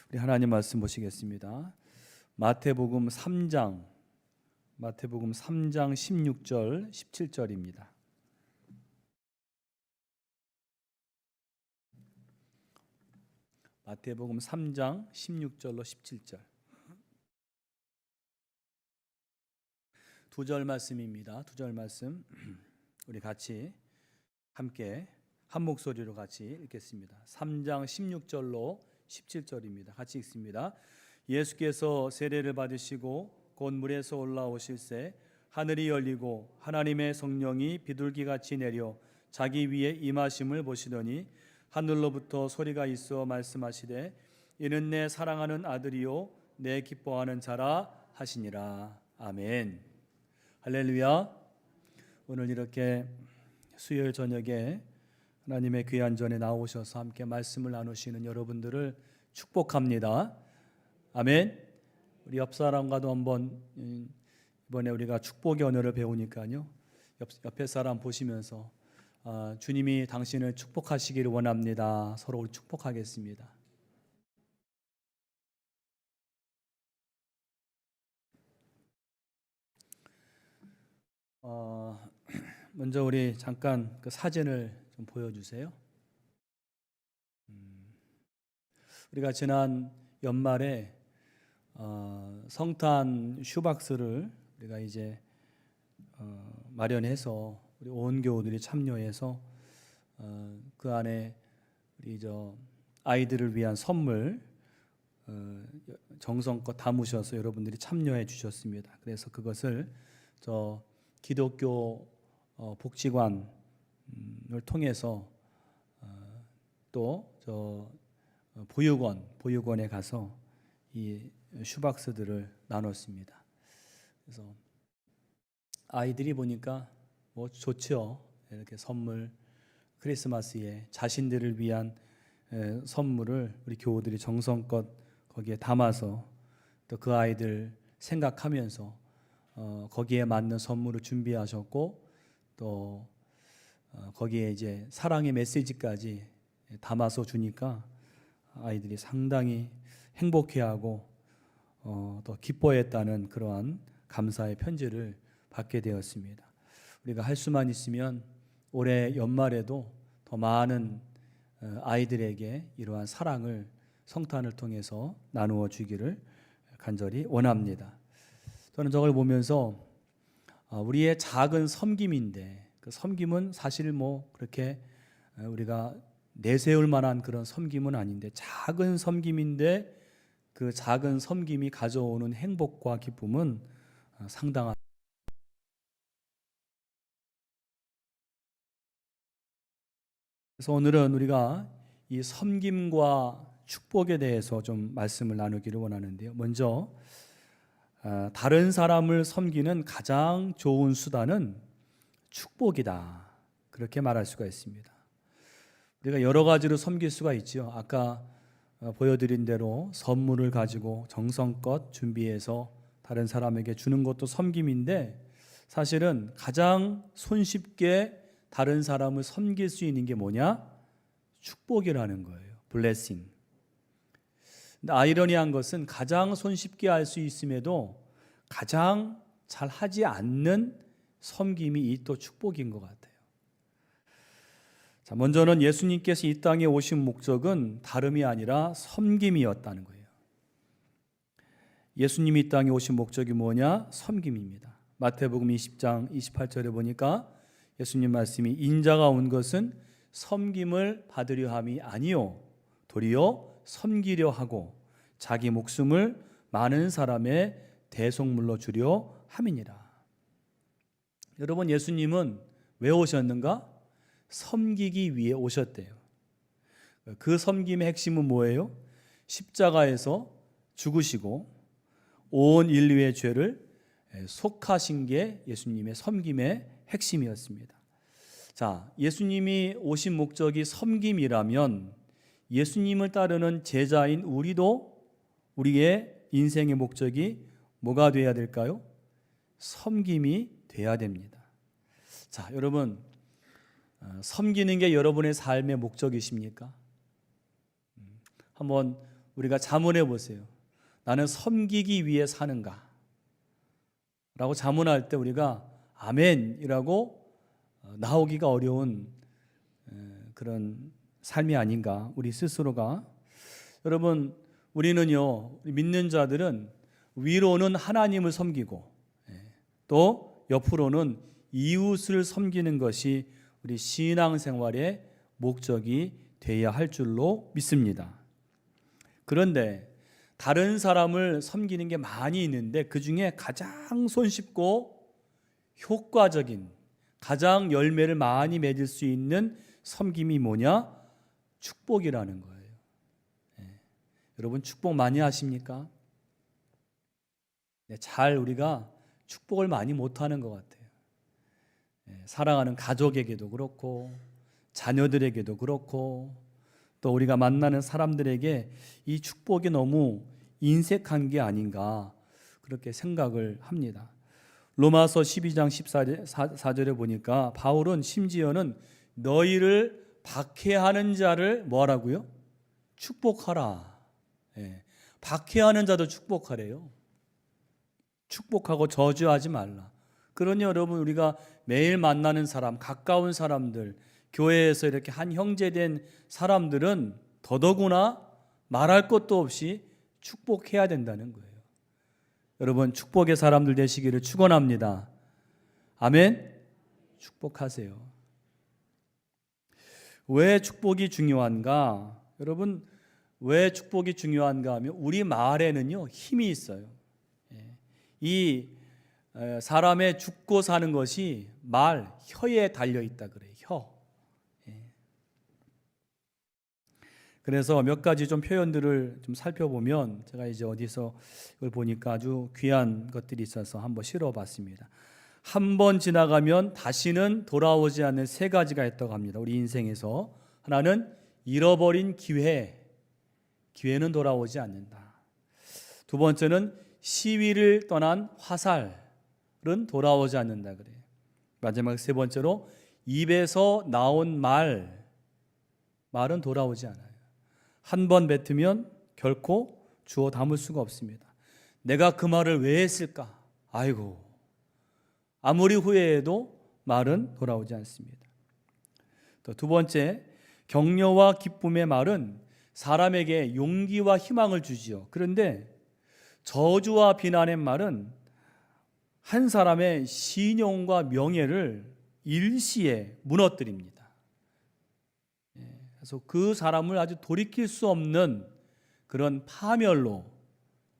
우리 하나님 말씀 보시겠습니다. 마태복음 3장 16절 17절입니다. 마태복음 3장 16절로 17절. 두 절 말씀입니다. 두 절 말씀 우리 같이 함께 한 목소리로 같이 읽겠습니다. 3장 16절로 17절입니다. 같이 읽습니다. 예수께서 세례를 받으시고 곧 물에서 올라오실새 하늘이 열리고 하나님의 성령이 비둘기같이 내려 자기 위에 임하심을 보시더니 하늘로부터 소리가 있어 말씀하시되 이는 내 사랑하는 아들이요 내 기뻐하는 자라 하시니라. 아멘. 할렐루야. 오늘 이렇게 수요일 저녁에 하나님의 귀한 전에 나오셔서 함께 말씀을 나누시는 여러분들을 축복합니다. 아멘. 우리 옆 사람과도 한번 이번에 우리가 축복의 언어를 배우니까요. 옆에 사람 보시면서 주님이 당신을 축복하시기를 원합니다. 서로 우리 축복하겠습니다. 먼저 우리 잠깐 그 사진을 좀 보여주세요. 우리가 지난 연말에 성탄 슈박스를 우리가 이제 마련해서 우리 온 교우들이 참여해서 그 안에 우리 아이들을 위한 선물 정성껏 담으셔서 여러분들이 참여해 주셨습니다. 그래서 그것을 기독교 복지관을 통해서 또 보육원에 가서 이 슈박스들을 나눴습니다. 그래서 아이들이 보니까 뭐 좋죠. 이렇게 선물, 크리스마스에 자신들을 위한 선물을 우리 교우들이 정성껏 거기에 담아서 또 그 아이들 생각하면서 거기에 맞는 선물을 준비하셨고 또 거기에 이제 사랑의 메시지까지 담아서 주니까 아이들이 상당히 행복해하고 또 기뻐했다는 그러한 감사의 편지를 받게 되었습니다. 우리가 할 수만 있으면 올해 연말에도 더 많은 아이들에게 이러한 사랑을 성탄을 통해서 나누어 주기를 간절히 원합니다. 저는 저걸 보면서 우리의 작은 섬김인데 그 섬김은 사실 뭐 그렇게 우리가 내세울 만한 그런 섬김은 아닌데 작은 섬김인데 그 작은 섬김이 가져오는 행복과 기쁨은 상당한. 그래서 오늘은 우리가 이 섬김과 축복에 대해서 좀 말씀을 나누기를 원하는데요. 먼저 다른 사람을 섬기는 가장 좋은 수단은 축복이다. 그렇게 말할 수가 있습니다. 우리가 여러 가지로 섬길 수가 있죠. 아까 보여드린 대로 선물을 가지고 정성껏 준비해서 다른 사람에게 주는 것도 섬김인데 사실은 가장 손쉽게 다른 사람을 섬길 수 있는 게 뭐냐? 축복이라는 거예요. 블레싱. 근데 아이러니한 것은 가장 손쉽게 할 수 있음에도 가장 잘 하지 않는 섬김이 이 또 축복인 것 같아요. 자, 먼저는 예수님께서 이 땅에 오신 목적은 다름이 아니라 섬김이었다는 거예요. 예수님이 이 땅에 오신 목적이 뭐냐? 섬김입니다. 마태복음 20장 28절에 보니까 예수님 말씀이 인자가 온 것은 섬김을 받으려 함이 아니요 도리어 섬기려 하고 자기 목숨을 많은 사람의 대속물로 주려 함이니라. 여러분, 예수님은 왜 오셨는가? 섬기기 위해 오셨대요. 그 섬김의 핵심은 뭐예요? 십자가에서 죽으시고 온 인류의 죄를 속하신 게 예수님의 섬김의 핵심이었습니다. 자, 예수님이 오신 목적이 섬김이라면 예수님을 따르는 제자인 우리도 우리의 인생의 목적이 뭐가 돼야 될까요? 섬김이 돼야 됩니다. 자, 여러분, 섬기는 게 여러분의 삶의 목적이십니까? 한번 우리가 자문해 보세요. 나는 섬기기 위해 사는가? 라고 자문할 때 우리가 아멘이라고 나오기가 어려운 그런 삶이 아닌가, 우리 스스로가. 여러분, 우리는요, 믿는 자들은 위로는 하나님을 섬기고 또 옆으로는 이웃을 섬기는 것이 우리 신앙생활의 목적이 되어야 할 줄로 믿습니다. 그런데 다른 사람을 섬기는 게 많이 있는데 그 중에 가장 손쉽고 효과적인, 가장 열매를 많이 맺을 수 있는 섬김이 뭐냐? 축복이라는 거예요. 여러분, 축복 많이 하십니까? 잘 우리가 축복을 많이 못하는 것 같아요. 사랑하는 가족에게도 그렇고 자녀들에게도 그렇고 또 우리가 만나는 사람들에게 이 축복이 너무 인색한 게 아닌가, 그렇게 생각을 합니다. 로마서 12장 14절에 보니까 바울은 심지어는 너희를 박해하는 자를 뭐하라고요? 축복하라. 박해하는 자도 축복하래요. 축복하고 저주하지 말라. 그러니 여러분, 우리가 매일 만나는 사람, 가까운 사람들, 교회에서 이렇게 한 형제된 사람들은 더더구나 말할 것도 없이 축복해야 된다는 거예요. 여러분, 축복의 사람들 되시기를 축원합니다. 아멘. 축복하세요. 왜 축복이 중요한가? 여러분, 왜 축복이 중요한가 하면 우리 말에는요, 힘이 있어요. 이 사람의 죽고 사는 것이 말, 혀에 달려 있다 그래요. 혀. 그래서 몇 가지 좀 표현들을 좀 살펴보면, 제가 이제 어디서 이걸 보니까 아주 귀한 것들이 있어서 한번 실어봤습니다. 한 번 지나가면 다시는 돌아오지 않는 세 가지가 있다고 합니다. 우리 인생에서. 하나는 잃어버린 기회. 기회는 돌아오지 않는다. 두 번째는 시위를 떠난 화살은 돌아오지 않는다 그래요. 마지막 세 번째로 입에서 나온 말은 돌아오지 않아요. 한 번 뱉으면 결코 주워 담을 수가 없습니다. 내가 그 말을 왜 했을까? 아이고, 아무리 후회해도 말은 돌아오지 않습니다. 또 두 번째, 격려와 기쁨의 말은 사람에게 용기와 희망을 주지요. 그런데 저주와 비난의 말은 한 사람의 신용과 명예를 일시에 무너뜨립니다. 그래서 그 사람을 아주 돌이킬 수 없는 그런 파멸로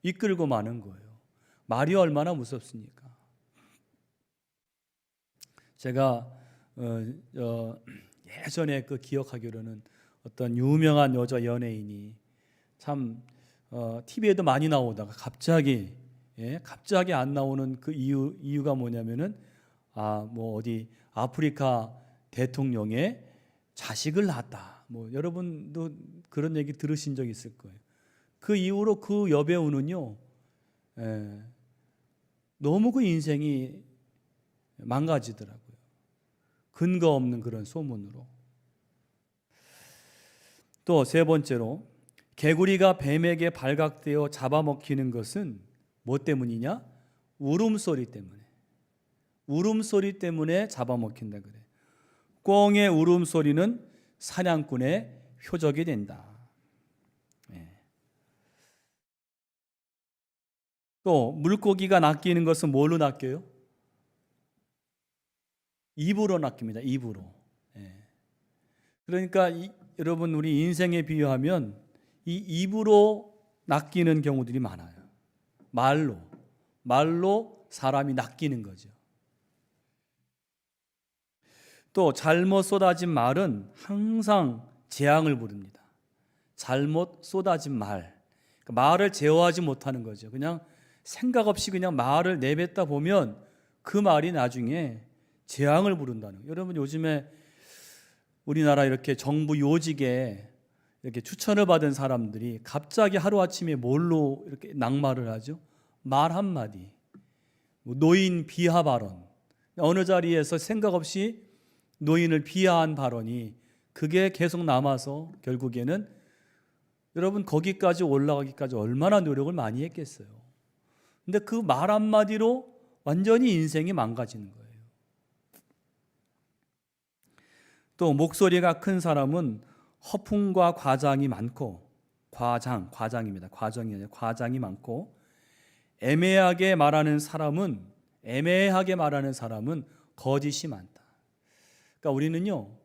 이끌고 마는 거예요. 말이 얼마나 무섭습니까? 제가 예전에 그 기억하기로는 어떤 유명한 여자 연예인이 참 TV에도 많이 나오다가 갑자기 안 나오는 그 이유가 뭐냐면은 뭐 어디 아프리카 대통령의 자식을 낳았다. 뭐 여러분도 그런 얘기 들으신 적 있을 거예요. 그 이후로 그 여배우는요, 너무 그 인생이 망가지더라고요. 근거 없는 그런 소문으로. 또 세 번째로, 개구리가 뱀에게 발각되어 잡아먹히는 것은 뭐 때문이냐? 울음소리 때문에. 울음소리 때문에 잡아먹힌다 그래. 꿩의 울음소리는 사냥꾼의 표적이 된다. 또 물고기가 낚이는 것은 뭘로 낚여요? 입으로 낚입니다. 입으로. 그러니까 여러분, 우리 인생에 비유하면 이 입으로 낚이는 경우들이 많아요. 말로 사람이 낚이는 거죠. 또 잘못 쏟아진 말은 항상 재앙을 부릅니다. 잘못 쏟아진 말, 그러니까 말을 제어하지 못하는 거죠. 그냥 생각 없이 그냥 말을 내뱉다 보면 그 말이 나중에 재앙을 부른다는 거예요. 여러분, 요즘에 우리나라 이렇게 정부 요직에 이렇게 추천을 받은 사람들이 갑자기 하루아침에 뭘로 이렇게 낙마를 하죠? 말 한마디, 노인 비하 발언, 어느 자리에서 생각 없이 노인을 비하한 발언이 그게 계속 남아서 결국에는 여러분 거기까지 올라가기까지 얼마나 노력을 많이 했겠어요. 근데 그 말 한마디로 완전히 인생이 망가지는 거예요. 또 목소리가 큰 사람은 허풍과 과장이 많고, 과장입니다. 과정이 아니라 과장이 많고, 애매하게 말하는 사람은 거짓이 많다. 그러니까 우리는요,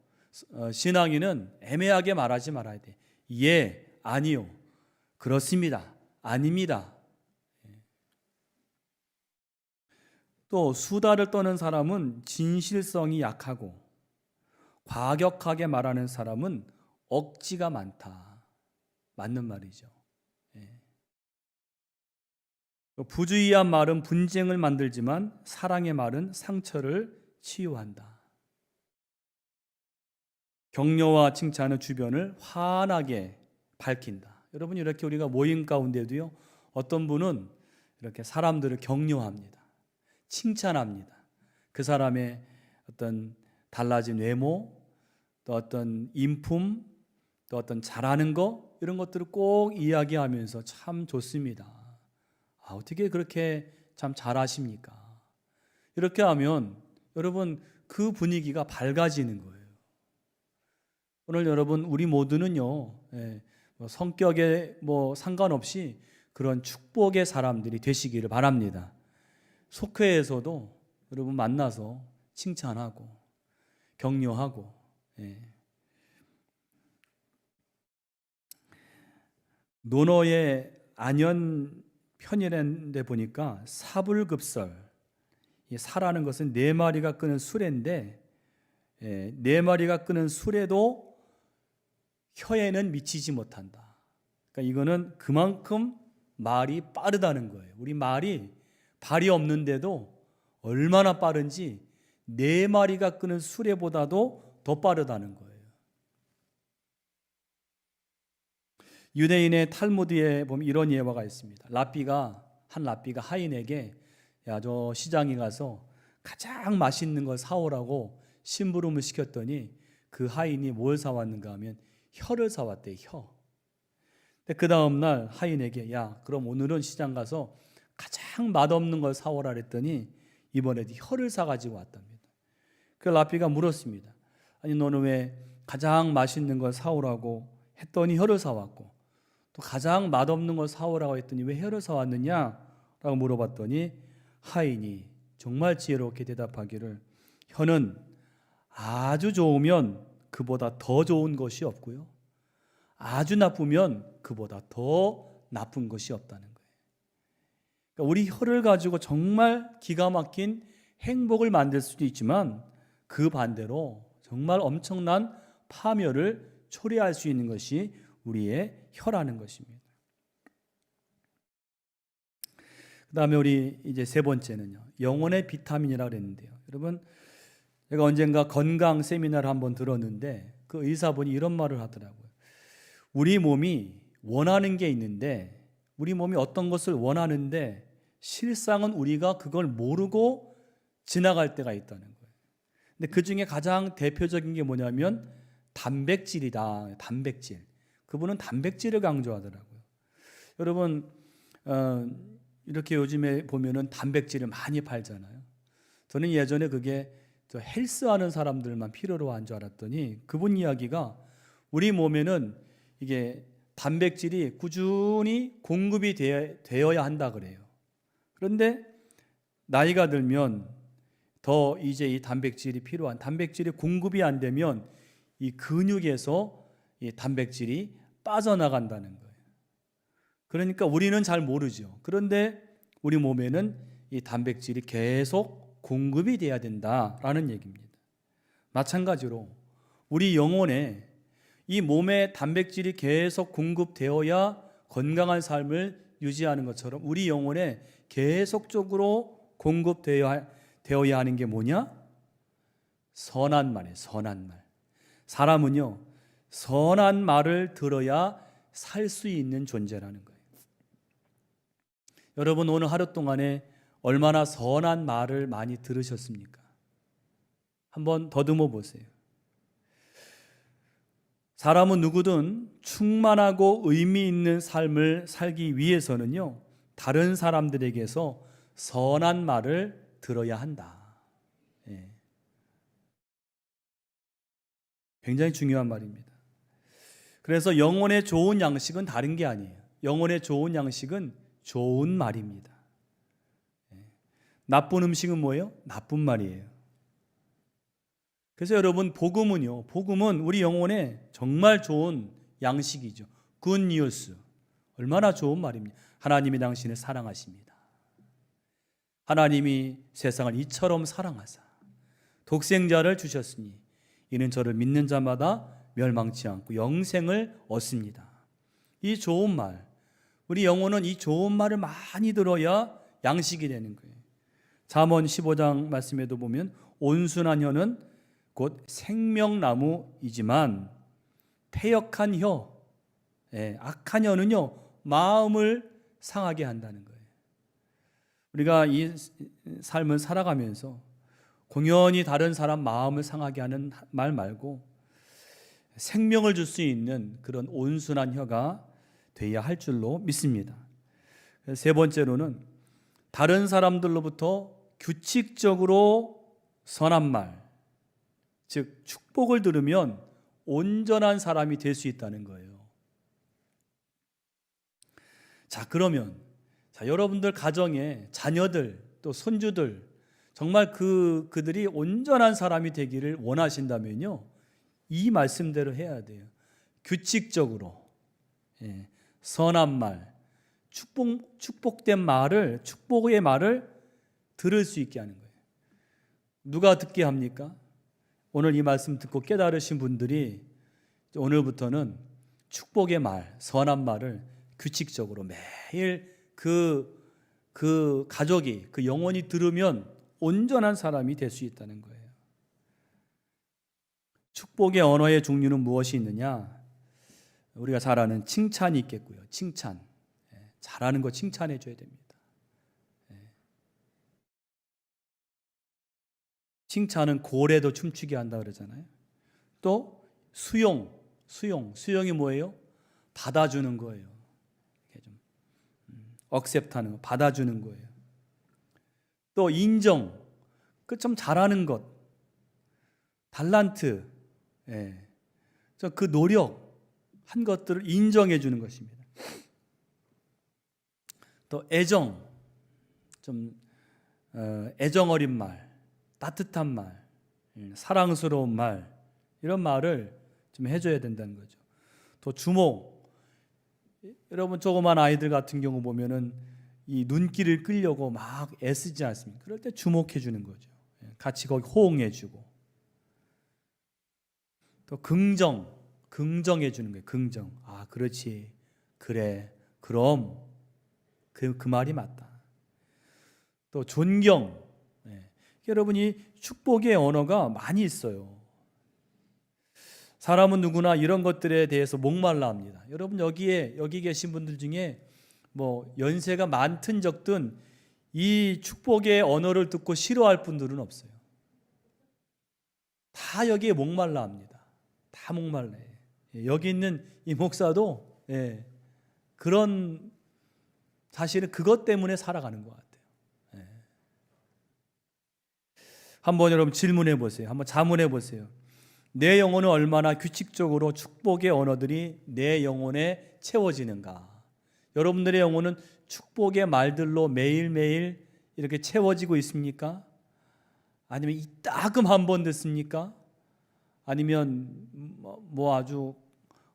신앙인은 애매하게 말하지 말아야 돼. 예, 아니요, 그렇습니다, 아닙니다. 또 수다를 떠는 사람은 진실성이 약하고, 과격하게 말하는 사람은 억지가 많다. 맞는 말이죠. 부주의한 말은 분쟁을 만들지만 사랑의 말은 상처를 치유한다. 격려와 칭찬은 주변을 환하게 밝힌다. 여러분, 이렇게 우리가 모임 가운데도요, 어떤 분은 이렇게 사람들을 격려합니다. 칭찬합니다. 그 사람의 어떤 달라진 외모, 또 어떤 인품, 또 어떤 잘하는 거, 이런 것들을 꼭 이야기하면서 참 좋습니다. 어떻게 그렇게 참 잘하십니까? 이렇게 하면 여러분 그 분위기가 밝아지는 거예요. 오늘 여러분 우리 모두는요, 성격에 상관없이 그런 축복의 사람들이 되시기를 바랍니다. 속회에서도 여러분 만나서 칭찬하고 격려하고, 논어의 안연 편이라는데 보니까 사불급설, 이 사라는 것은 네 마리가 끄는 수레인데, 네 마리가 끄는 수레도 혀에는 미치지 못한다. 그러니까 이거는 그만큼 말이 빠르다는 거예요. 우리 말이 발이 없는데도 얼마나 빠른지 네 마리가 끄는 수레보다도 더 빠르다는 거예요. 유대인의 탈무드에 보면 이런 예화가 있습니다. 한 랍비가 하인에게, 야, 저 시장에 가서 가장 맛있는 걸 사오라고 심부름을 시켰더니 그 하인이 뭘 사왔는가 하면 혀를 사왔대요. 혀. 근데 그 다음날 하인에게, 야, 그럼 오늘은 시장 가서 가장 맛없는 걸 사오라 그랬더니 이번에도 혀를 사가지고 왔답니다. 그 랍비가 물었습니다. 아니, 너는 왜 가장 맛있는 걸 사오라고 했더니 혀를 사왔고, 또 가장 맛없는 걸 사오라고 했더니 왜 혀를 사왔느냐? 라고 물어봤더니 하인이 정말 지혜롭게 대답하기를, 혀는 아주 좋으면 그보다 더 좋은 것이 없고요, 아주 나쁘면 그보다 더 나쁜 것이 없다는 거예요. 그러니까 우리 혀를 가지고 정말 기가 막힌 행복을 만들 수도 있지만 그 반대로 정말 엄청난 파멸을 초래할 수 있는 것이 우리의 혀라는 것입니다. 그 다음에 우리 이제 세 번째는요, 영혼의 비타민이라고 그랬는데요. 여러분, 제가 언젠가 건강 세미나를 한번 들었는데 그 의사분이 이런 말을 하더라고요. 우리 몸이 원하는 게 있는데, 우리 몸이 어떤 것을 원하는데 실상은 우리가 그걸 모르고 지나갈 때가 있다는 거예요. 근데 그 중에 가장 대표적인 게 뭐냐면 단백질이다. 단백질. 그분은 단백질을 강조하더라고요. 여러분, 이렇게 요즘에 보면은 단백질을 많이 팔잖아요. 저는 예전에 그게 저 헬스하는 사람들만 필요로 한 줄 알았더니 그분 이야기가 우리 몸에는 이게 단백질이 꾸준히 공급이 되어야 한다 그래요. 그런데 나이가 들면 더 이제 이 단백질이 공급이 안 되면 이 근육에서 이 단백질이 빠져나간다는 거예요. 그러니까 우리는 잘 모르죠. 그런데 우리 몸에는 이 단백질이 계속 공급이 돼야 된다라는 얘기입니다. 마찬가지로 우리 영혼에 이 몸에 단백질이 계속 공급되어야 건강한 삶을 유지하는 것처럼 우리 영혼에 계속적으로 공급되어야 하는 게 뭐냐? 선한 말이에요. 선한 말. 사람은요, 선한 말을 들어야 살 수 있는 존재라는 거예요. 여러분, 오늘 하루 동안에 얼마나 선한 말을 많이 들으셨습니까? 한번 더듬어 보세요. 사람은 누구든 충만하고 의미 있는 삶을 살기 위해서는요, 다른 사람들에게서 선한 말을 들어야 한다. 예. 굉장히 중요한 말입니다. 그래서 영혼의 좋은 양식은 다른 게 아니에요. 영혼의 좋은 양식은 좋은 말입니다. 예. 나쁜 음식은 뭐예요? 나쁜 말이에요. 그래서 여러분, 복음은 우리 영혼에 정말 좋은 양식이죠. 굿 뉴스. 얼마나 좋은 말입니다. 하나님이 당신을 사랑하십니다. 하나님이 세상을 이처럼 사랑하사 독생자를 주셨으니 이는 저를 믿는 자마다 멸망치 않고 영생을 얻습니다. 이 좋은 말, 우리 영혼은 이 좋은 말을 많이 들어야 양식이 되는 거예요. 잠언 15장 말씀에도 보면 온순한 혀는 곧 생명나무이지만 패역한 혀, 악한 혀는요 마음을 상하게 한다는 거예요. 우리가 이 삶을 살아가면서 공연히 다른 사람 마음을 상하게 하는 말 말고 생명을 줄 수 있는 그런 온순한 혀가 되어야 할 줄로 믿습니다. 세 번째로는 다른 사람들로부터 규칙적으로 선한 말, 즉 축복을 들으면 온전한 사람이 될 수 있다는 거예요. 자, 그러면 여러분들 가정에 자녀들 또 손주들 정말 그들이 온전한 사람이 되기를 원하신다면요, 이 말씀대로 해야 돼요. 규칙적으로 선한 말, 축복된 말을, 축복의 말을 들을 수 있게 하는 거예요. 누가 듣게 합니까? 오늘 이 말씀 듣고 깨달으신 분들이 오늘부터는 축복의 말, 선한 말을 규칙적으로 매일 그 가족이, 그 영혼이 들으면 온전한 사람이 될 수 있다는 거예요. 축복의 언어의 종류는 무엇이 있느냐? 우리가 잘 아는 칭찬이 있겠고요. 칭찬. 잘하는 거 칭찬해 줘야 됩니다. 칭찬은 고래도 춤추게 한다 그러잖아요. 또 수용이 뭐예요? 받아주는 거예요. 이렇게 좀 억셉트하는 거, 받아주는 거예요. 또 인정, 그 좀 잘하는 것, 달란트, 그 노력한 것들을 인정해 주는 것입니다. 또 애정, 좀 애정 어린 말, 따뜻한 말, 사랑스러운 말, 이런 말을 좀 해줘야 된다는 거죠. 또 주목, 여러분 조그만 아이들 같은 경우 보면은 이 눈길을 끌려고 막 애쓰지 않습니까? 그럴 때 주목해 주는 거죠. 같이 거기 호응해 주고. 또 긍정해 주는 거예요. 긍정. 아, 그렇지. 그래. 그럼 그 말이 맞다. 또 존경. 여러분이 축복의 언어가 많이 있어요. 사람은 누구나 이런 것들에 대해서 목말라 합니다. 여러분 여기 계신 분들 중에 뭐 연세가 많든 적든 이 축복의 언어를 듣고 싫어할 분들은 없어요. 다 여기에 목말라 합니다. 다 목말라요. 여기 있는 이 목사도 그런, 사실은 그것 때문에 살아가는 것 같아요. 한번 여러분 질문해 보세요. 한번 자문해 보세요. 내 영혼은 얼마나 규칙적으로 축복의 언어들이 내 영혼에 채워지는가? 여러분들의 영혼은 축복의 말들로 매일매일 이렇게 채워지고 있습니까? 아니면 이따금 한 번 듣습니까? 아니면 뭐 아주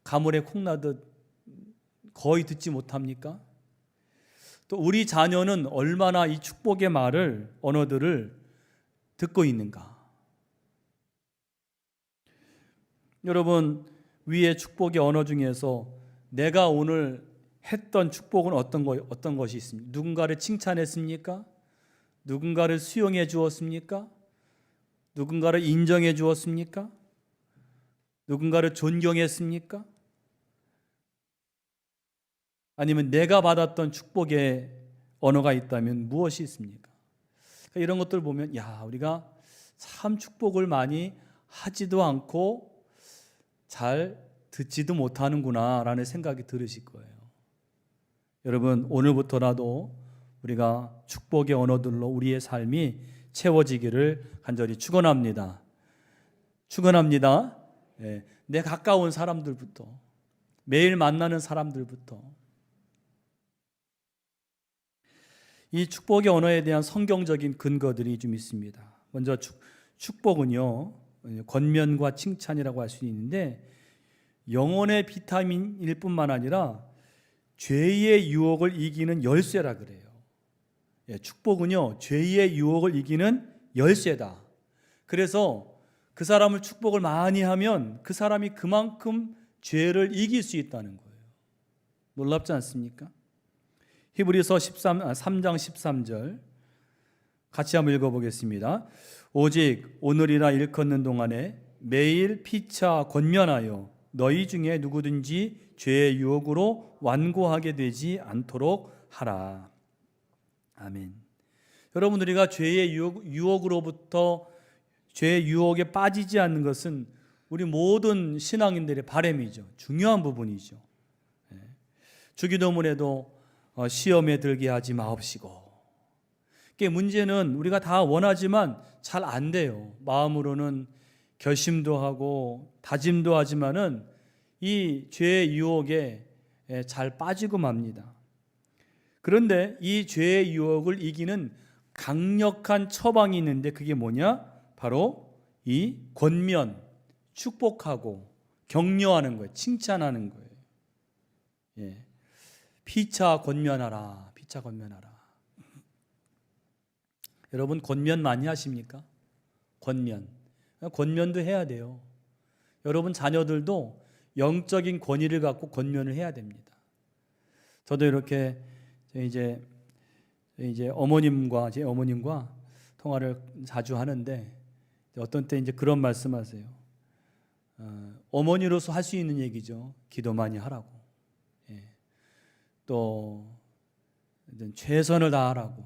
가물에 콩나듯 거의 듣지 못합니까? 또 우리 자녀는 얼마나 이 축복의 말을, 언어들을 듣고 있는가? 여러분, 위의 축복의 언어 중에서 내가 오늘 했던 축복은 어떤 것이 있습니까? 누군가를 칭찬했습니까? 누군가를 수용해 주었습니까? 누군가를 인정해 주었습니까? 누군가를 존경했습니까? 아니면 내가 받았던 축복의 언어가 있다면 무엇이 있습니까? 그러니까 이런 것들 보면 우리가 참 축복을 많이 하지도 않고 잘 듣지도 못하는구나 라는 생각이 들으실 거예요. 여러분, 오늘부터라도 우리가 축복의 언어들로 우리의 삶이 채워지기를 간절히 축원합니다. 축원합니다. 내 가까운 사람들부터, 매일 만나는 사람들부터. 이 축복의 언어에 대한 성경적인 근거들이 좀 있습니다. 먼저 축복은요, 권면과 칭찬이라고 할 수 있는데, 영혼의 비타민일 뿐만 아니라 죄의 유혹을 이기는 열쇠라 그래요. 축복은요, 죄의 유혹을 이기는 열쇠다. 그래서 그 사람을 축복을 많이 하면 그 사람이 그만큼 죄를 이길 수 있다는 거예요. 놀랍지 않습니까? 히브리서 3장 13절 같이 한번 읽어보겠습니다. 오직 오늘이나 일컫는 동안에 매일 피차 권면하여 너희 중에 누구든지 죄의 유혹으로 완고하게 되지 않도록 하라. 아멘. 여러분, 우리가 죄의 유혹으로부터 죄의 유혹에 빠지지 않는 것은 우리 모든 신앙인들의 바람이죠. 중요한 부분이죠. 주기도문에도 시험에 들게 하지 마옵시고. 문제는 우리가 다 원하지만 잘 안 돼요. 마음으로는 결심도 하고 다짐도 하지만은 이 죄의 유혹에 잘 빠지고 맙니다. 그런데 이 죄의 유혹을 이기는 강력한 처방이 있는데 그게 뭐냐? 바로 이 권면, 축복하고 격려하는 거예요. 칭찬하는 거예요. 피차 권면하라. 피차 권면하라. 여러분, 권면 많이 하십니까? 권면도 해야 돼요. 여러분 자녀들도 영적인 권위를 갖고 권면을 해야 됩니다. 저도 이렇게 이제 제 어머님과 통화를 자주 하는데 어떤 때 이제 그런 말씀하세요. 어머니로서 할 수 있는 얘기죠. 기도 많이 하라고. 또 최선을 다하라고.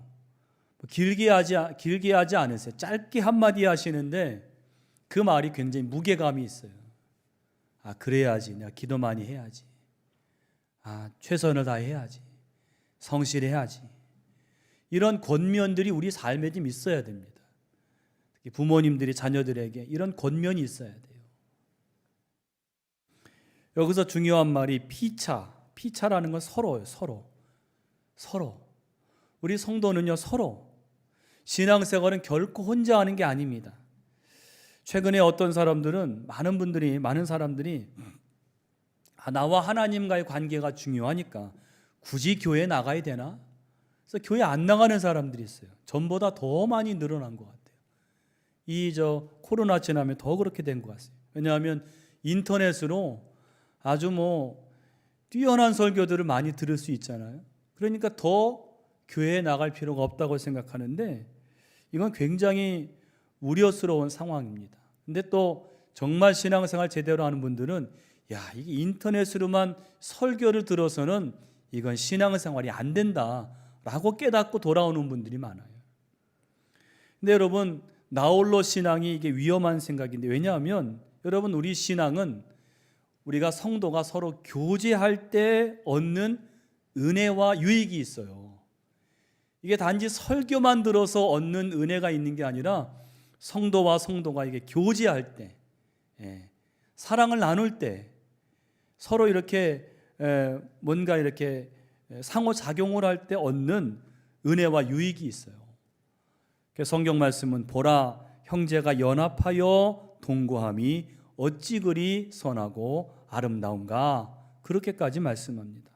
길게 하지 않으세요. 짧게 한마디 하시는데 그 말이 굉장히 무게감이 있어요. 그래야지. 내가 기도 많이 해야지. 최선을 다해야지. 성실해야지. 이런 권면들이 우리 삶에 좀 있어야 됩니다. 특히 부모님들이 자녀들에게 이런 권면이 있어야 돼요. 여기서 중요한 말이 피차라는 건 서로예요. 서로. 우리 성도는요, 서로. 신앙생활은 결코 혼자 하는 게 아닙니다. 최근에 어떤 사람들은 많은 사람들이 나와 하나님과의 관계가 중요하니까 굳이 교회에 나가야 되나? 그래서 교회 안 나가는 사람들이 있어요. 전보다 더 많이 늘어난 것 같아요. 코로나 지나면 더 그렇게 된 것 같아요. 왜냐하면 인터넷으로 아주 뛰어난 설교들을 많이 들을 수 있잖아요. 그러니까 더 교회에 나갈 필요가 없다고 생각하는데 이건 굉장히 우려스러운 상황입니다. 근데 또 정말 신앙생활 제대로 하는 분들은 이게 인터넷으로만 설교를 들어서는 이건 신앙생활이 안 된다라고 깨닫고 돌아오는 분들이 많아요. 근데 여러분, 나홀로 신앙이 이게 위험한 생각인데, 왜냐하면 여러분, 우리 신앙은 우리가 성도가 서로 교제할 때 얻는 은혜와 유익이 있어요. 이게 단지 설교만 들어서 얻는 은혜가 있는 게 아니라 성도와 성도가 이게 교제할 때, 사랑을 나눌 때 서로 이렇게 뭔가 이렇게 상호작용을 할 때 얻는 은혜와 유익이 있어요. 성경 말씀은 보라, 형제가 연합하여 동거함이 어찌 그리 선하고 아름다운가, 그렇게까지 말씀합니다.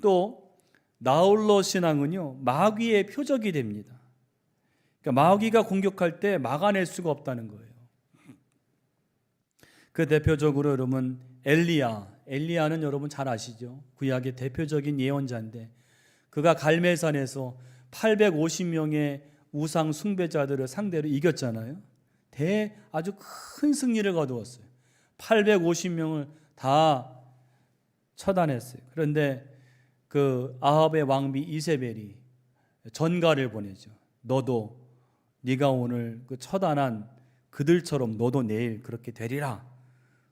또 나홀로 신앙은요, 마귀의 표적이 됩니다. 그러니까 마귀가 공격할 때 막아낼 수가 없다는 거예요. 그 대표적으로 여러분 엘리야는 여러분 잘 아시죠? 구약의 대표적인 예언자인데 그가 갈멜산에서 850명의 우상 숭배자들을 상대로 이겼잖아요. 아주 큰 승리를 거두었어요. 850명을 다 처단했어요. 그런데 그 아합의 왕비 이세벨이 전가를 보내죠. 네가 오늘 그 처단한 그들처럼 너도 내일 그렇게 되리라.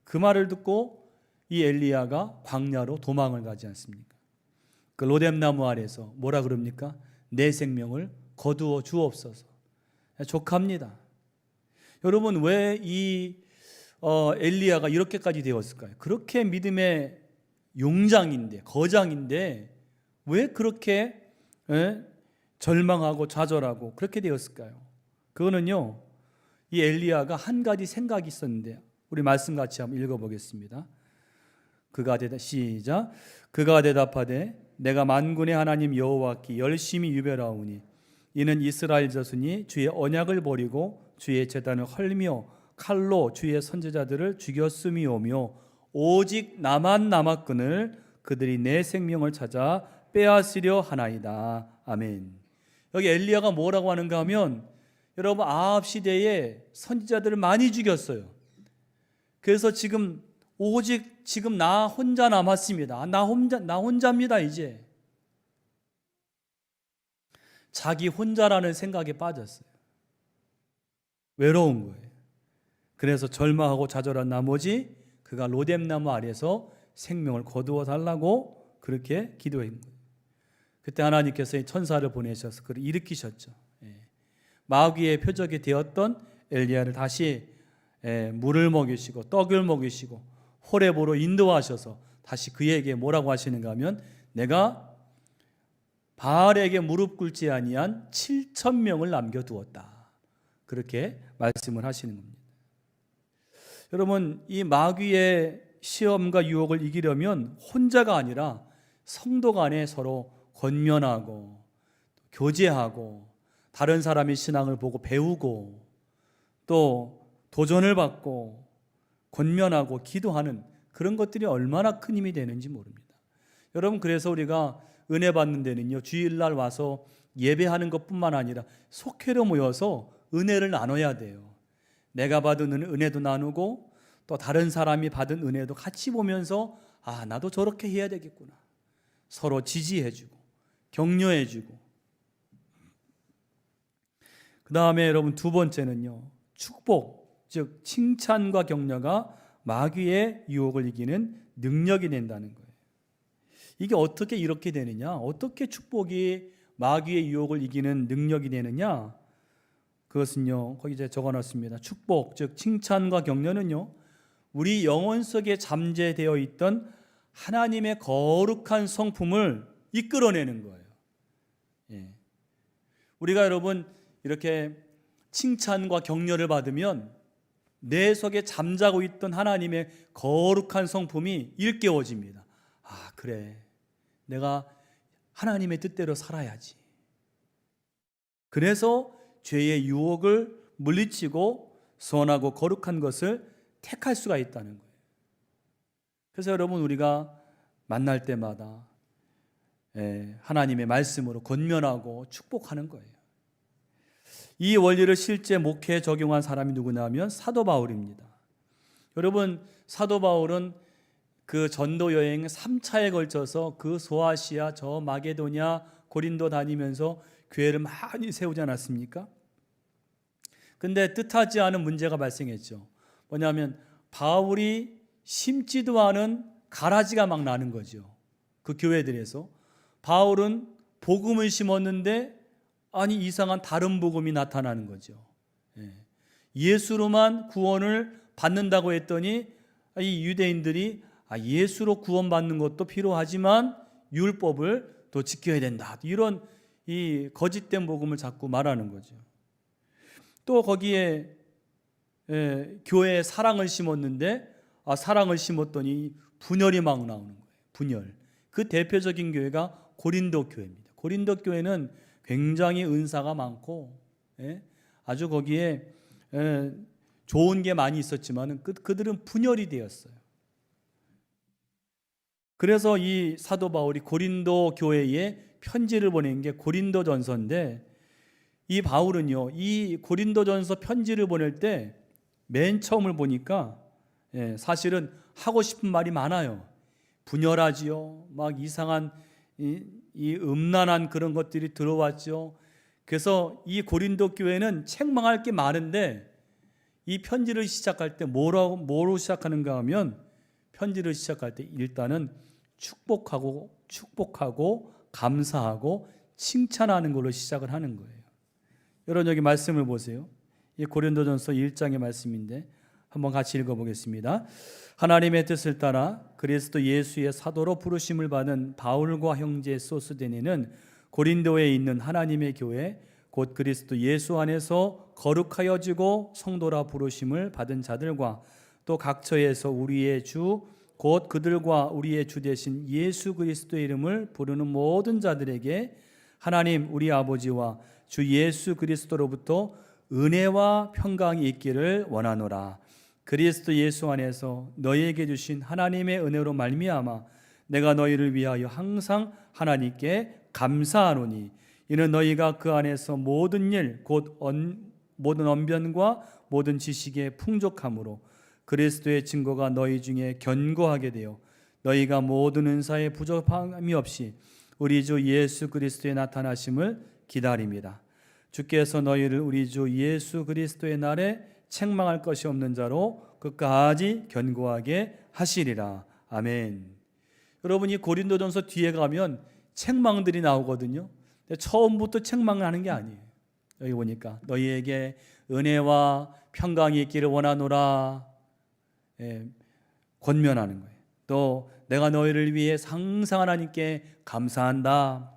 그 말을 듣고 이 엘리야가 광야로 도망을 가지 않습니까? 그 로뎀나무 아래서 뭐라 그럽니까? 내 생명을 거두어 주옵소서. 족합니다. 여러분, 왜 이 엘리야가 이렇게까지 되었을까요? 그렇게 믿음의 용장인데, 거장인데 왜 그렇게 절망하고 좌절하고 그렇게 되었을까요? 그거는요, 이 엘리야가 한 가지 생각이 있었는데, 우리 말씀 같이 한번 읽어보겠습니다. 시작. 그가 대답하되 내가 만군의 하나님 여호와께 열심히 유별하오니 이는 이스라엘 자손이 주의 언약을 버리고 주의 제단을 헐며 칼로 주의 선지자들을 죽였음이오며 오직 나만 남았거늘 그들이 내 생명을 찾아 빼앗으려 하나이다. 아멘. 여기 엘리야가 뭐라고 하는가 하면, 여러분, 아합 시대에 선지자들을 많이 죽였어요. 그래서 오직 지금 나 혼자 남았습니다. 나 혼자입니다. 이제 자기 혼자라는 생각에 빠졌어요. 외로운 거예요. 그래서 절망하고 좌절한 나머지 그가 로뎀나무 아래에서 생명을 거두어 달라고 그렇게 기도한 거예요. 그때 하나님께서 천사를 보내셔서 그를 일으키셨죠. 마귀의 표적이 되었던 엘리야를 다시 물을 먹이시고 떡을 먹이시고 호렙으로 인도하셔서 다시 그에게 뭐라고 하시는가 하면, 내가 바알에게 무릎 꿇지 아니한 7,000명을 남겨두었다. 그렇게 말씀을 하시는 겁니다. 여러분, 이 마귀의 시험과 유혹을 이기려면 혼자가 아니라 성도 간에 서로 권면하고 교제하고 다른 사람의 신앙을 보고 배우고 또 도전을 받고 권면하고 기도하는 그런 것들이 얼마나 큰 힘이 되는지 모릅니다. 여러분, 그래서 우리가 은혜 받는 데는요, 주일날 와서 예배하는 것뿐만 아니라 속회로 모여서 은혜를 나눠야 돼요. 내가 받은 은혜도 나누고 또 다른 사람이 받은 은혜도 같이 보면서, 아, 나도 저렇게 해야 되겠구나. 서로 지지해주고 격려해주고. 그 다음에 여러분, 두 번째는요, 축복, 즉 칭찬과 격려가 마귀의 유혹을 이기는 능력이 된다는 거예요. 이게 어떻게 이렇게 되느냐? 어떻게 축복이 마귀의 유혹을 이기는 능력이 되느냐? 그것은요, 거기 제가 적어놨습니다. 축복, 즉 칭찬과 격려는요, 우리 영혼 속에 잠재되어 있던 하나님의 거룩한 성품을 이끌어내는 거예요. 우리가 여러분 이렇게 칭찬과 격려를 받으면 내 속에 잠자고 있던 하나님의 거룩한 성품이 일깨워집니다. 아, 그래, 내가 하나님의 뜻대로 살아야지. 그래서 죄의 유혹을 물리치고 선하고 거룩한 것을 택할 수가 있다는 거예요. 그래서 여러분, 우리가 만날 때마다 하나님의 말씀으로 권면하고 축복하는 거예요. 이 원리를 실제 목회에 적용한 사람이 누구냐면 사도 바울입니다. 여러분, 사도 바울은 그 전도 여행 3차에 걸쳐서 그 소아시아, 저 마게도냐, 고린도 다니면서 교회를 많이 세우지 않았습니까? 근데 뜻하지 않은 문제가 발생했죠. 뭐냐면 바울이 심지도 않은 가라지가 막 나는 거죠. 그 교회들에서 바울은 복음을 심었는데 아니 이상한 다른 복음이 나타나는 거죠. 예수로만 구원을 받는다고 했더니 이 유대인들이 예수로 구원받는 것도 필요하지만 율법을 또 지켜야 된다, 이런 이 거짓된 복음을 자꾸 말하는 거죠. 또 거기에 교회에 사랑을 심었는데 사랑을 심었더니 분열이 막 나오는 거예요. 분열. 그 대표적인 교회가 고린도 교회입니다. 고린도 교회는 굉장히 은사가 많고 아주 거기에 좋은 게 많이 있었지만 그들은 분열이 되었어요. 그래서 이 사도 바울이 고린도 교회에 편지를 보낸 게 고린도전서인데, 이 바울은요, 이 고린도전서 편지를 보낼 때 맨 처음을 보니까 사실은 하고 싶은 말이 많아요. 분열하지요. 막 이상한 이 음란한 그런 것들이 들어왔죠. 그래서 이 고린도 교회는 책망할 게 많은데 이 편지를 시작할 때 뭐로 시작하는가 하면 편지를 시작할 때 일단은 축복하고 감사하고 칭찬하는 걸로 시작을 하는 거예요. 여러분 여기 말씀을 보세요. 이 고린도전서 1장의 말씀인데 한번 같이 읽어보겠습니다. 하나님의 뜻을 따라 그리스도 예수의 사도로 부르심을 받은 바울과 형제 소스데니는 고린도에 있는 하나님의 교회 곧 그리스도 예수 안에서 거룩하여지고 성도라 부르심을 받은 자들과 또 각처에서 우리의 주 곧 그들과 우리의 주 되신 예수 그리스도의 이름을 부르는 모든 자들에게 하나님 우리 아버지와 주 예수 그리스도로부터 은혜와 평강이 있기를 원하노라. 그리스도 예수 안에서 너희에게 주신 하나님의 은혜로 말미암아 내가 너희를 위하여 항상 하나님께 감사하노니 이는 너희가 그 안에서 모든 일 곧 모든 언변과 모든 지식에 풍족함으로 그리스도의 증거가 너희 중에 견고하게 되어 너희가 모든 은사에 부족함이 없이 우리 주 예수 그리스도의 나타나심을 기다립니다. 주께서 너희를 우리 주 예수 그리스도의 날에 책망할 것이 없는 자로 끝까지 견고하게 하시리라. 아멘. 여러분 이 고린도전서 뒤에 가면 책망들이 나오거든요. 근데 처음부터 책망을 하는 게 아니에요. 여기 보니까 너희에게 은혜와 평강이 있기를 원하노라. 권면하는 거예요. 또 내가 너희를 위해 항상 하나님께 감사한다.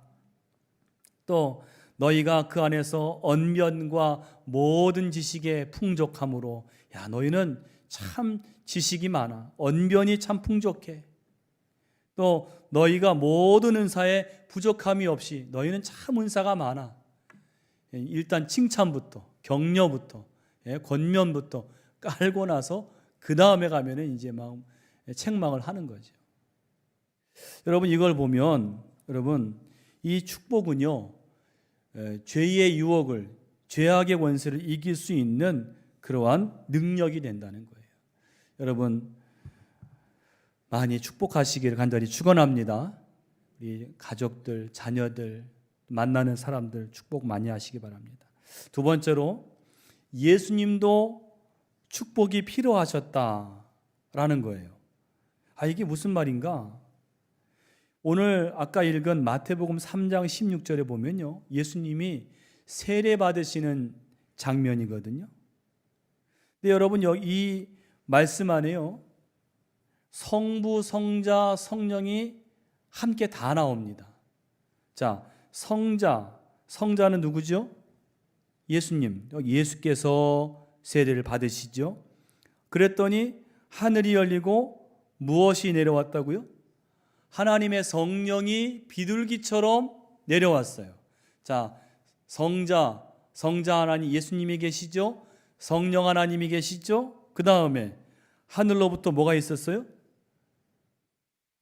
또 너희가 그 안에서 언변과 모든 지식에 풍족함으로 야 너희는 참 지식이 많아. 언변이 참 풍족해. 또 너희가 모든 은사에 부족함이 없이 너희는 참 은사가 많아. 일단 칭찬부터 격려부터 권면부터 깔고 나서 그 다음에 가면은 이제 막 책망을 하는 거죠. 여러분 이걸 보면 여러분 이 축복은요 죄의 유혹을 죄악의 권세를 이길 수 있는 그러한 능력이 된다는 거예요. 여러분 많이 축복하시기를 간절히 축원합니다. 우리 가족들, 자녀들, 만나는 사람들 축복 많이 하시기 바랍니다. 두 번째로 예수님도 축복이 필요하셨다라는 거예요. 이게 무슨 말인가? 오늘 아까 읽은 마태복음 3장 16절에 보면요. 예수님이 세례 받으시는 장면이거든요. 근데 여러분 이 말씀 안에요. 성부, 성자, 성령이 함께 다 나옵니다. 자, 성자는 누구죠? 예수님. 예수께서 세례를 받으시죠. 그랬더니 하늘이 열리고 무엇이 내려왔다고요? 하나님의 성령이 비둘기처럼 내려왔어요. 자, 성자 하나님 예수님이 계시죠? 성령 하나님이 계시죠? 그 다음에 하늘로부터 뭐가 있었어요?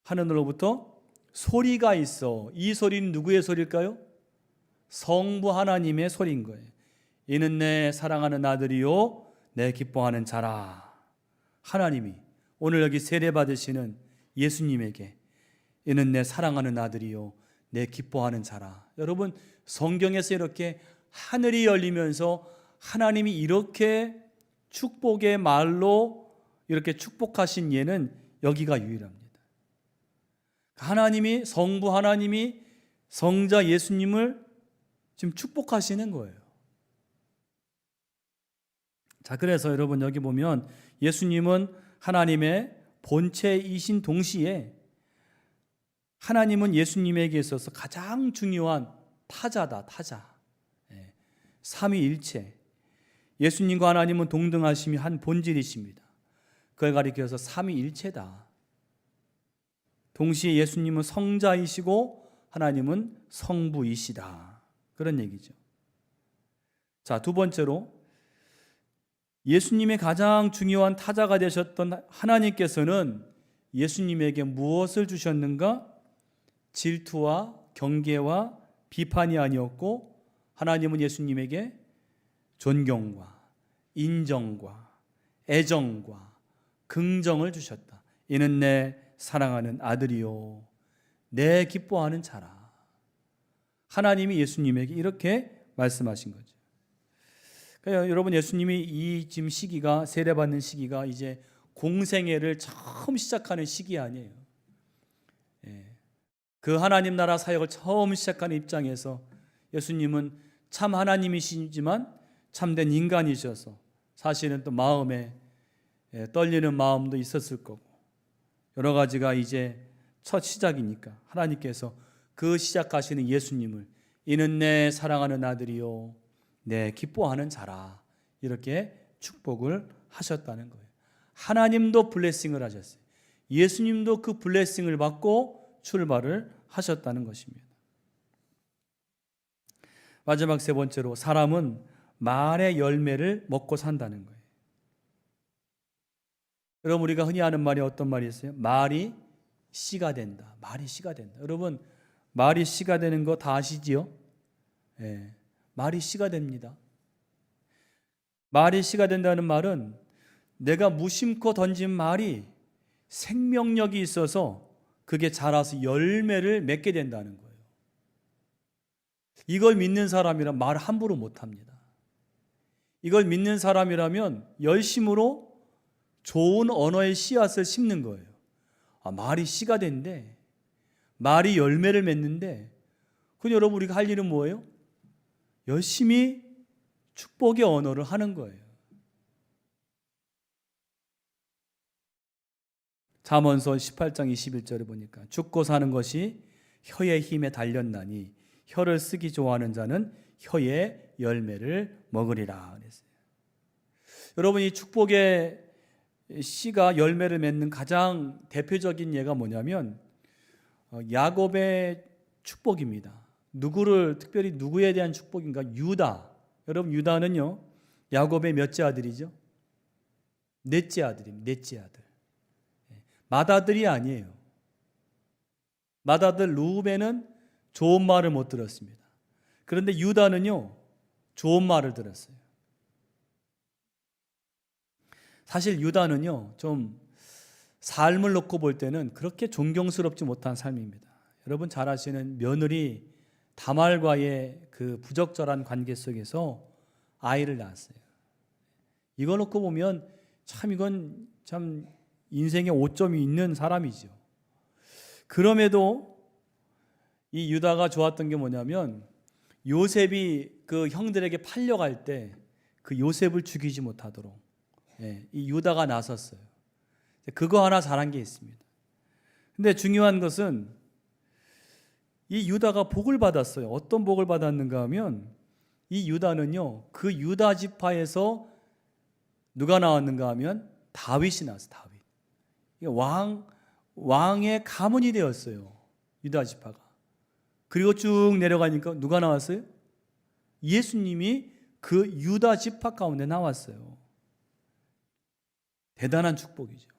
하늘로부터 소리가 있어. 이 소리는 누구의 소리일까요? 성부 하나님의 소리인 거예요. 이는 내 사랑하는 아들이요 내 기뻐하는 자라. 하나님이 오늘 여기 세례 받으시는 예수님에게 이는 내 사랑하는 아들이요 내 기뻐하는 자라. 여러분 성경에서 이렇게 하늘이 열리면서 하나님이 이렇게 축복의 말로 이렇게 축복하신 예는 여기가 유일합니다. 하나님이 성부 하나님이 성자 예수님을 지금 축복하시는 거예요. 자, 그래서 여러분 여기 보면 예수님은 하나님의 본체이신 동시에 하나님은 예수님에게 있어서 가장 중요한 타자다. 타자. 삼위일체. 예수님과 하나님은 동등하심이 한 본질이십니다. 그걸 가리켜서 삼위일체다. 동시에 예수님은 성자이시고 하나님은 성부이시다. 그런 얘기죠. 자, 두 번째로 예수님의 가장 중요한 타자가 되셨던 하나님께서는 예수님에게 무엇을 주셨는가? 질투와 경계와 비판이 아니었고 하나님은 예수님에게 존경과 인정과 애정과 긍정을 주셨다. 이는 내 사랑하는 아들이요 내 기뻐하는 자라. 하나님이 예수님에게 이렇게 말씀하신 거죠. 그러니까 여러분 예수님이 이 지금 시기가 세례받는 시기가 이제 공생애를 처음 시작하는 시기 아니에요. 그 하나님 나라 사역을 처음 시작하는 입장에서 예수님은 참 하나님이시지만 참된 인간이셔서 사실은 또 마음에 떨리는 마음도 있었을 거고, 여러 가지가 이제 첫 시작이니까 하나님께서 그 시작하시는 예수님을 이는 내 사랑하는 아들이요 내 기뻐하는 자라, 이렇게 축복을 하셨다는 거예요. 하나님도 블레싱을 하셨어요. 예수님도 그 블레싱을 받고 출발을 하셨다는 것입니다. 마지막 세 번째로, 사람은 말의 열매를 먹고 산다는 거예요. 여러분, 우리가 흔히 하는 말이 어떤 말이 있어요? 말이 씨가 된다. 말이 씨가 된다. 여러분, 말이 씨가 되는 거 다 아시지요? 말이 씨가 됩니다. 말이 씨가 된다는 말은 내가 무심코 던진 말이 생명력이 있어서 그게 자라서 열매를 맺게 된다는 거예요. 이걸 믿는 사람이란 말 함부로 못합니다. 이걸 믿는 사람이라면 열심으로 좋은 언어의 씨앗을 심는 거예요. 말이 씨가 된대, 말이 열매를 맺는데, 그럼 여러분 우리가 할 일은 뭐예요? 열심히 축복의 언어를 하는 거예요. 잠언서 18장 21절에 보니까 죽고 사는 것이 혀의 힘에 달렸나니 혀를 쓰기 좋아하는 자는 혀의 열매를 먹으리라 그랬어요. 여러분, 이 축복의 씨가 열매를 맺는 가장 대표적인 예가 뭐냐면 야곱의 축복입니다. 특별히 누구에 대한 축복인가? 유다. 여러분, 유다는요 야곱의 몇째 아들이죠? 넷째 아들입니다. 넷째 아들. 맏아들이 아니에요. 맏아들 루벤은 좋은 말을 못 들었습니다. 그런데 유다는요 좋은 말을 들었어요. 사실 유다는요 좀 삶을 놓고 볼 때는 그렇게 존경스럽지 못한 삶입니다. 여러분 잘 아시는 며느리 다말과의 그 부적절한 관계 속에서 아이를 낳았어요. 이거 놓고 보면 이건 참 인생에 오점이 있는 사람이죠. 그럼에도 이 유다가 좋았던 게 뭐냐면 요셉이 그 형들에게 팔려갈 때 그 요셉을 죽이지 못하도록 이 유다가 나섰어요. 그거 하나 잘한 게 있습니다. 근데 중요한 것은 이 유다가 복을 받았어요. 어떤 복을 받았는가 하면 이 유다는요 그 유다 지파에서 누가 나왔는가 하면 다윗이 나왔어요. 다윗. 왕의 가문이 되었어요. 유다 지파가. 그리고 쭉 내려가니까 누가 나왔어요? 예수님이 그 유다 지파 가운데 나왔어요. 대단한 축복이죠.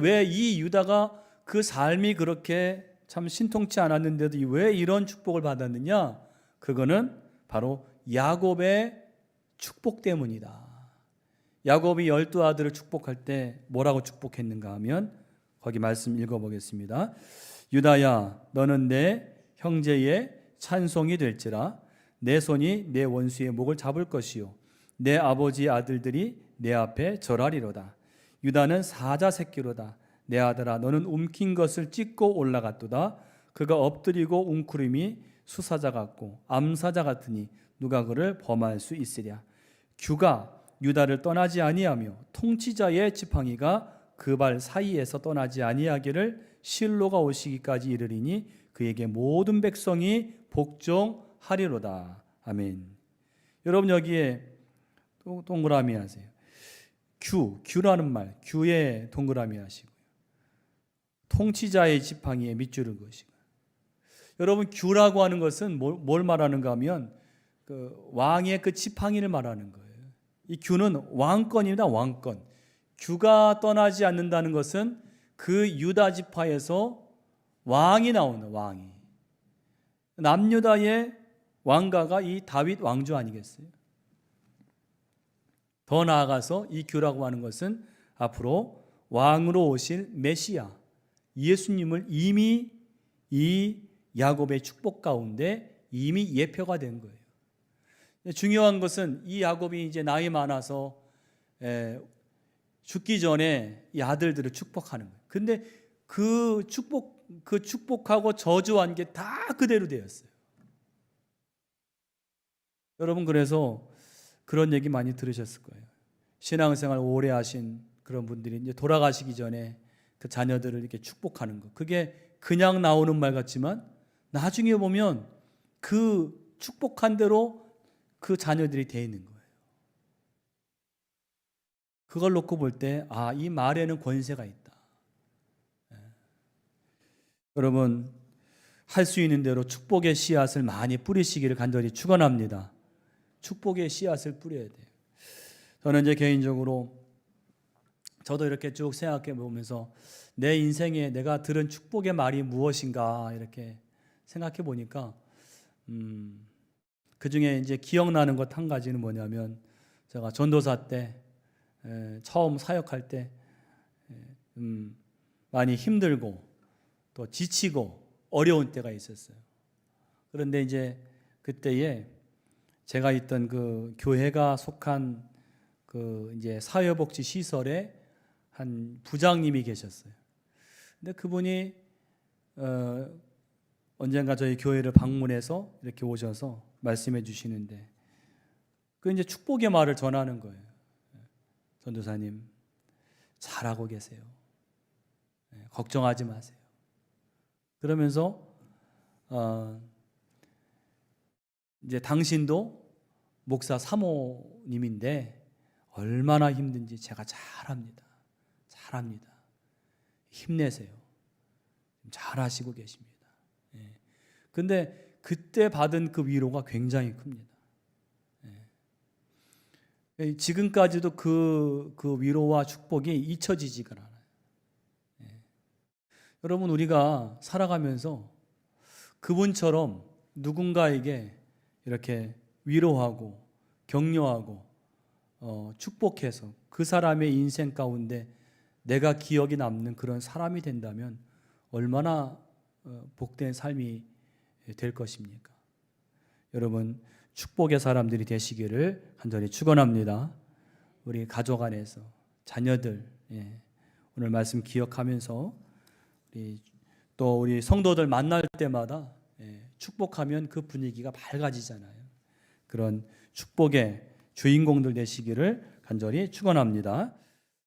왜 이 유다가 그 삶이 그렇게 참 신통치 않았는데도 왜 이런 축복을 받았느냐? 그거는 바로 야곱의 축복 때문이다. 야곱이 12아들을 축복할 때 뭐라고 축복했는가 하면 거기 말씀 읽어보겠습니다. 유다야, 너는 내 형제의 찬송이 될지라. 내 손이 내 원수의 목을 잡을 것이요 내 아버지의 아들들이 내 앞에 절하리로다. 유다는 사자 새끼로다. 내 아들아, 너는 움킨 것을 찢고 올라갔도다. 그가 엎드리고 웅크림이 수사자 같고 암사자 같으니 누가 그를 범할 수 있으랴. 규가 유다를 떠나지 아니하며 통치자의 지팡이가 그 발 사이에서 떠나지 아니하기를 실로가 오시기까지 이르리니 그에게 모든 백성이 복종하리로다. 아멘. 여러분 여기에 동그라미 하세요. 규라는 말, 규에 동그라미 하시고요. 통치자의 지팡이에 밑줄을 그으시고. 여러분 규라고 하는 것은 뭘 말하는가 하면 그 왕의 그 지팡이를 말하는 거예요. 이 규는 왕권입니다. 왕권. 규가 떠나지 않는다는 것은 그 유다 지파에서 왕이 나오는 왕이. 남유다의 왕가가 이 다윗 왕조 아니겠어요? 더 나아가서 이 규라고 하는 것은 앞으로 왕으로 오실 메시아 예수님을 이미 이 야곱의 축복 가운데 이미 예표가 된 거예요. 중요한 것은 이 야곱이 이제 나이 많아서 죽기 전에 이 아들들을 축복하는 거예요. 근데 그 축복하고 저주한 게 다 그대로 되었어요. 여러분, 그래서 그런 얘기 많이 들으셨을 거예요. 신앙생활 오래 하신 그런 분들이 이제 돌아가시기 전에 그 자녀들을 이렇게 축복하는 거. 그게 그냥 나오는 말 같지만 나중에 보면 그 축복한 대로 그 자녀들이 돼 있는 거예요. 그걸 놓고 볼 때, 아, 이 말에는 권세가 있다. 여러분, 할 수 있는 대로 축복의 씨앗을 많이 뿌리시기를 간절히 축원합니다. 축복의 씨앗을 뿌려야 돼요. 저는 이제 개인적으로 저도 이렇게 쭉 생각해 보면서 내 인생에 내가 들은 축복의 말이 무엇인가 이렇게 생각해 보니까 그 중에 이제 기억나는 것 한 가지는 뭐냐면, 제가 전도사 때 처음 사역할 때 많이 힘들고 또 지치고 어려운 때가 있었어요. 그런데 이제 그때에 제가 있던 그 교회가 속한 그 이제 사회복지 시설에 한 부장님이 계셨어요. 근데 그분이 언젠가 저희 교회를 방문해서 이렇게 오셔서 말씀해 주시는데, 그 이제 축복의 말을 전하는 거예요. 전도사님, 잘하고 계세요. 걱정하지 마세요. 그러면서 이제 당신도 목사 사모님인데 얼마나 힘든지 제가 잘합니다. 힘내세요. 잘하시고 계십니다. 근데 그때 받은 그 위로가 굉장히 큽니다. 지금까지도 그 위로와 축복이 잊혀지지가 않아요. 여러분, 우리가 살아가면서 그분처럼 누군가에게 이렇게 위로하고 격려하고 축복해서 그 사람의 인생 가운데 내가 기억이 남는 그런 사람이 된다면 얼마나 복된 삶이 될 것입니까? 여러분, 축복의 사람들이 되시기를 간절히 축원합니다. 우리 가족 안에서 자녀들, 오늘 말씀 기억하면서 또 우리 성도들 만날 때마다 축복하면 그 분위기가 밝아지잖아요. 그런 축복의 주인공들 되시기를 간절히 축원합니다.